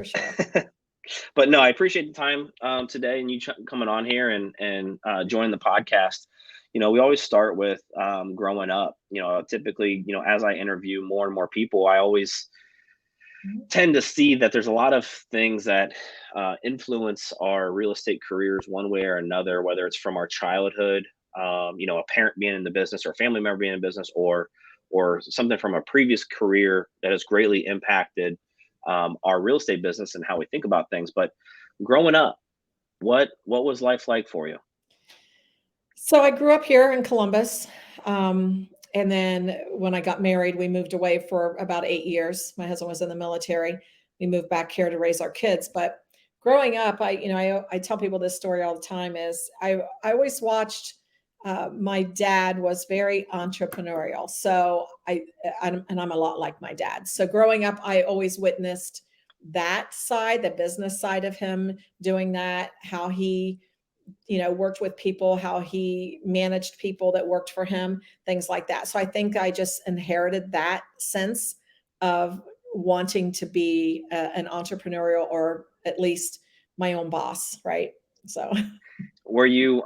for sure. But no, I appreciate the time today and you coming on here and joining the podcast. We always start with growing up. Typically, as I interview more and more people, I always Mhm. tend to see that there's a lot of things that influence our real estate careers one way or another, whether it's from our childhood, a parent being in the business or a family member being in business, or something from a previous career that has greatly impacted our real estate business and how we think about things. But growing up, what was life like for you? So I grew up here in Columbus. And then when I got married, we moved away for about 8 years. My husband was in the military. We moved back here to raise our kids. But growing up, I tell people this story all the time is I always watched, my dad was very entrepreneurial. So I'm a lot like my dad. So growing up, I always witnessed that side, the business side of him doing that, how he worked with people, how he managed people that worked for him, things like that. So I think I just inherited that sense of wanting to be an entrepreneurial, or at least my own boss, right? So Were you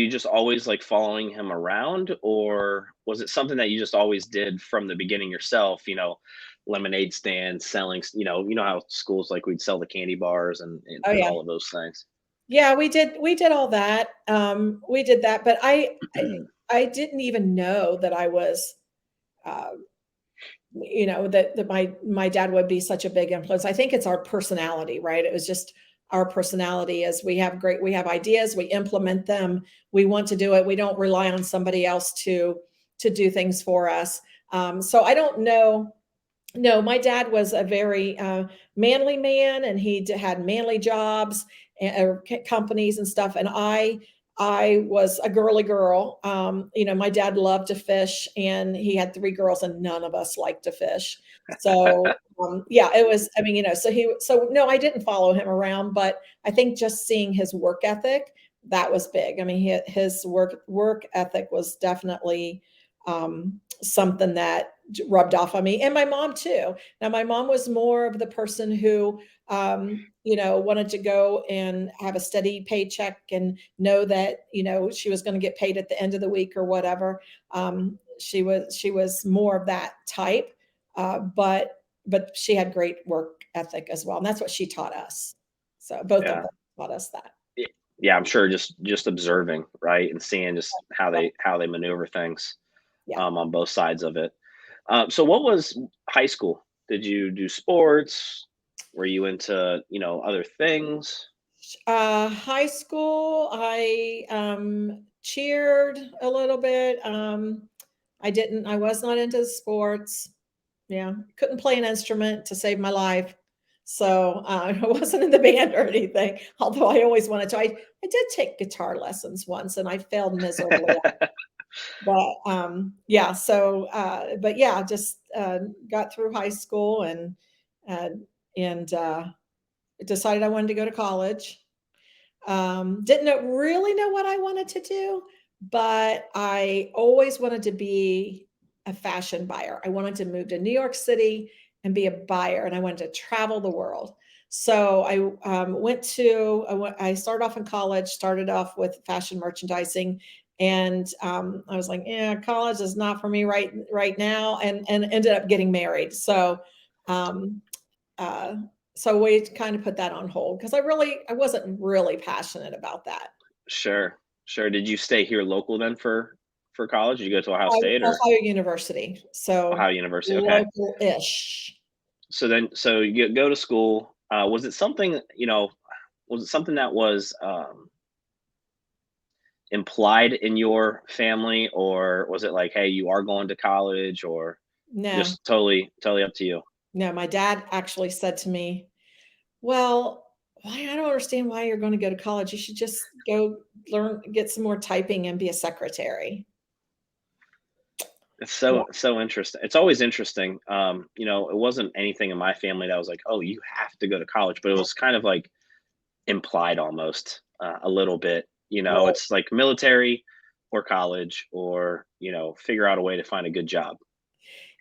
just always like following him around, or was it something that you just always did from the beginning yourself? Lemonade stands, selling. You know how schools like we'd sell the candy bars and, oh and yeah. all of those things. Yeah, we did all that. We did that, but I didn't even know that I was uh, that my dad would be such a big influence. I think it's our personality, right? It was just our personality. As we have ideas, we implement them, we want to do it, we don't rely on somebody else to do things for us. So I don't know. No, my dad was a very manly man, and he had manly jobs and companies and stuff. And I was a girly girl. My dad loved to fish, and he had three girls, and none of us liked to fish. So yeah, it was. I mean, so no, I didn't follow him around, but I think just seeing his work ethic, that was big. I mean, his work ethic was definitely something that rubbed off on me, and my mom too. Now, my mom was more of the person who, wanted to go and have a steady paycheck and know that, she was going to get paid at the end of the week or whatever. She was more of that type, but she had great work ethic as well, and that's what she taught us. So both of Yeah. them taught us that. Y- Yeah, I'm sure just observing, right, and seeing just how they maneuver things Yeah. on both sides of it. So what was high school? Did you do sports? Were you into, other things? High school, I cheered a little bit. I was not into sports. Yeah, couldn't play an instrument to save my life. So I wasn't in the band or anything, although I always wanted to. I did take guitar lessons once, and I failed miserably. But yeah, so but yeah, just got through high school, uh, and decided I wanted to go to college. Didn't really know what I wanted to do, but I always wanted to be a fashion buyer. I wanted to move to New York City and be a buyer, and I wanted to travel the world. So I started off in college, started off with fashion merchandising, and I was like, yeah, college is not for me right now, and ended up getting married. Um, uh, so we kind of put that on hold because I wasn't really passionate about that. Sure, sure. Did you stay here local then for college? Did you go to Ohio State or Ohio University, Ohio so University? Okay. local-ish. So you go to school. Was it something, was it something that was implied in your family, or was it like, hey, you are going to college, or No, just totally up to you? no, my dad actually said to me, "Well, why I don't understand why you're gonna go to college. You should just go learn, get some more typing and be a secretary." It's Yeah, so interesting. It's always interesting. It wasn't anything in my family that was like, oh, you have to go to college, but it was kind of like implied almost a little bit. right. It's like military or college, or figure out a way to find a good job.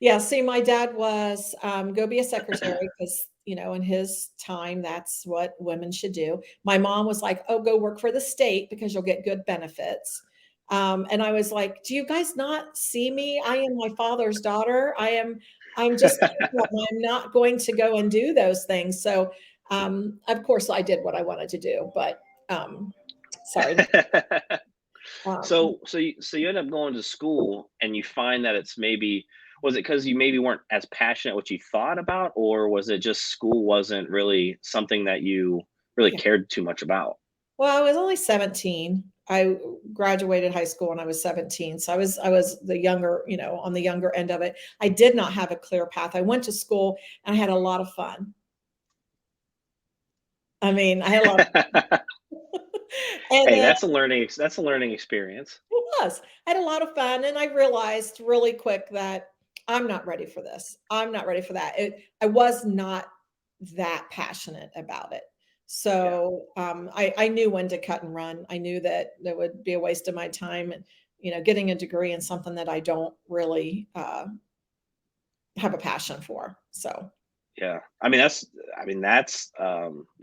Yeah, see, my dad was, "Go be a secretary because in his time, that's what women should do. My mom was like, "Oh, go work for the state because you'll get good benefits." And I was like, "Do you guys not see me? I am my father's daughter. I'm just, I'm not going to go and do those things." So, of course, I did what I wanted to do, but sorry. Um, So you end up going to school and you find that it's maybe, was it because you maybe weren't as passionate what you thought about, or was it just school wasn't really something that you really yeah. cared too much about? Well, I was only 17. I graduated high school when I was 17. So I was the younger, on the younger end of it. I did not have a clear path. I went to school and I had a lot of fun. I mean, I had a lot of and Hey, then that's a learning experience. it was. I had a lot of fun and I realized really quick that I'm not ready for this. I'm not ready for that. I was not that passionate about it. Yeah. So I knew when to cut and run. I knew that there would be a waste of my time and getting a degree in something that I don't really have a passion for. So Yeah.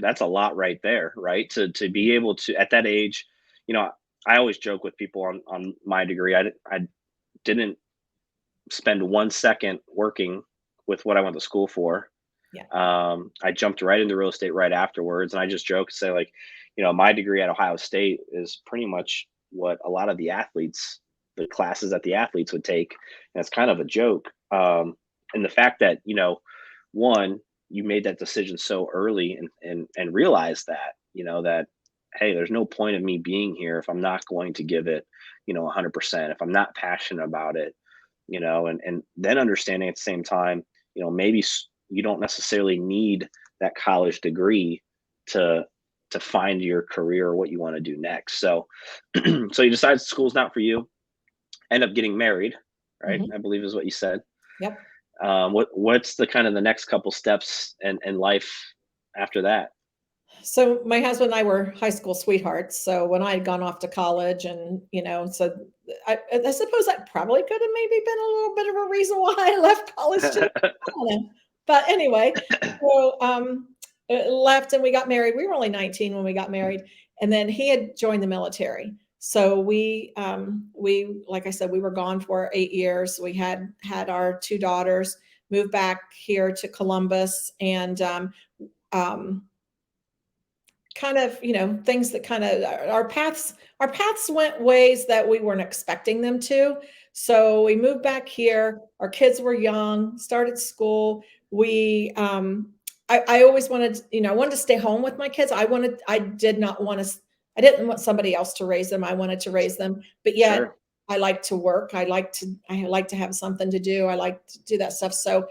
That's a lot right there, right? To be able to, at that age, you know, I always joke with people on my degree. I didn't spend 1 second working with what I went to school for. yeah. I jumped right into real estate right afterwards, and I just joke and say, like, my degree at Ohio State is pretty much what a lot of the classes that the athletes would take, and it's kind of a joke. And the fact that one, you made that decision so early and realized that that, hey, there's no point of me being here if I'm not going to give it 100%, if I'm not passionate about it, and then understanding at the same time, maybe you don't necessarily need that college degree to find your career or what you want to do next. So so you decide school's not for you, end up getting married, right? Mhm. I believe is what you said. Yep. What's the kind of the next couple steps in life after that? So my husband and I were high school sweethearts. So when I had gone off to college, and so I suppose that probably could have maybe been a little bit of a reason why I left college too. I don't know. But anyway, so left and we got married. We were only 19 when we got married, and then he had joined the military. So we like I said, we were gone for 8 years. We had our two daughters, moved back here to Columbus, and um, kind of things that kind of our paths went ways that we weren't expecting them to. So we moved back here, our kids were young, started school. We I always wanted, I wanted to stay home with my kids. I did not want to, I didn't want somebody else to raise them. I wanted to raise them, but yet Sure. I like to work. I like to have something to do. I like to do that stuff. So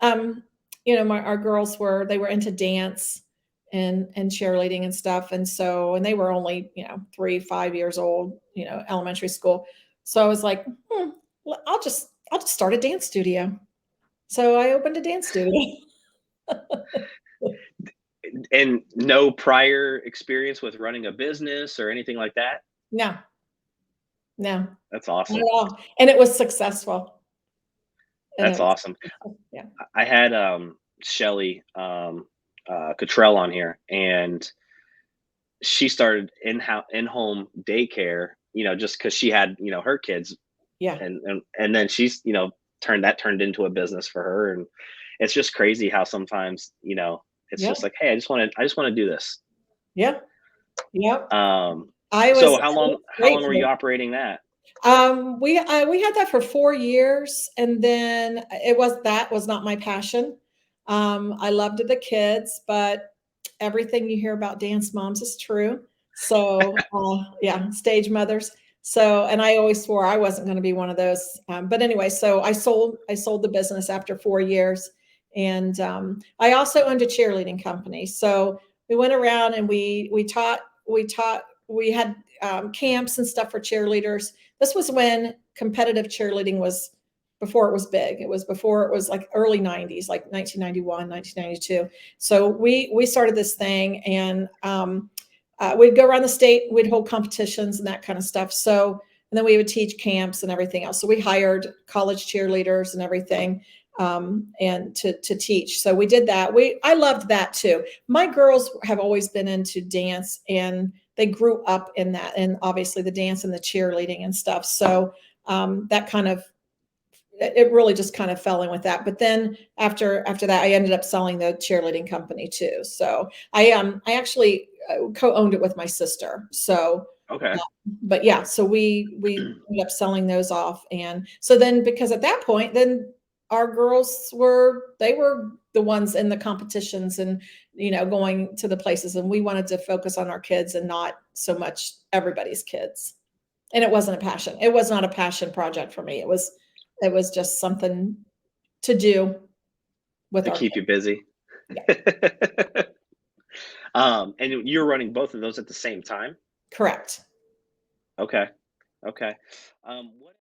um our girls they were into dance and cheerleading and stuff, and they were only 3, 5 years old, elementary school. So I was like, I'll just start a dance studio. So I opened a dance studio. And no prior experience with running a business or anything like that? No, no, That's not at awesome. all, and it was successful. And it That's was awesome. successful. Yeah. I had Shelly Cottrell on here, and she started in-home daycare, just because she had her kids, Yeah. and then she's turned into a business for her. And it's just crazy how sometimes it's Yeah. just like, hey, I just want to do this. Yeah. Yep. um I was so it was how great long for were me. you operating that? We had that for 4 years, and then that was not my passion. I loved the kids, but everything you hear about dance moms is true. So yeah, stage mothers. So, and I always swore I wasn't going to be one of those. But anyway, so I sold the business after 4 years, and I also owned a cheerleading company. So we went around and we taught. We had camps and stuff for cheerleaders. This was when competitive cheerleading was before it was big. It was before it was like early 90s, like 1991, 1992. So we started this thing, and we'd go around the state, we'd hold competitions and that kind of stuff. So, and then we would teach camps and everything else. So we hired college cheerleaders and everything. and to teach. So we did that. I loved that too. My girls have always been into dance, and they grew up in that, and obviously the dance and the cheerleading and stuff. So that kind of it really just kind of fell in with that. But then after that, I ended up selling the cheerleading company too. So I actually co-owned it with my sister. So Okay. but yeah, so we ended up selling those off, and so then because at that point, then our girls were they were the ones in the competitions and going to the places, and we wanted to focus on our kids and not so much everybody's kids. And it wasn't a passion. It was not a passion project for me. It was just something to do with To our keep kids. you busy. Yeah, And you're running both of those at the same time? correct. Okay. Okay. What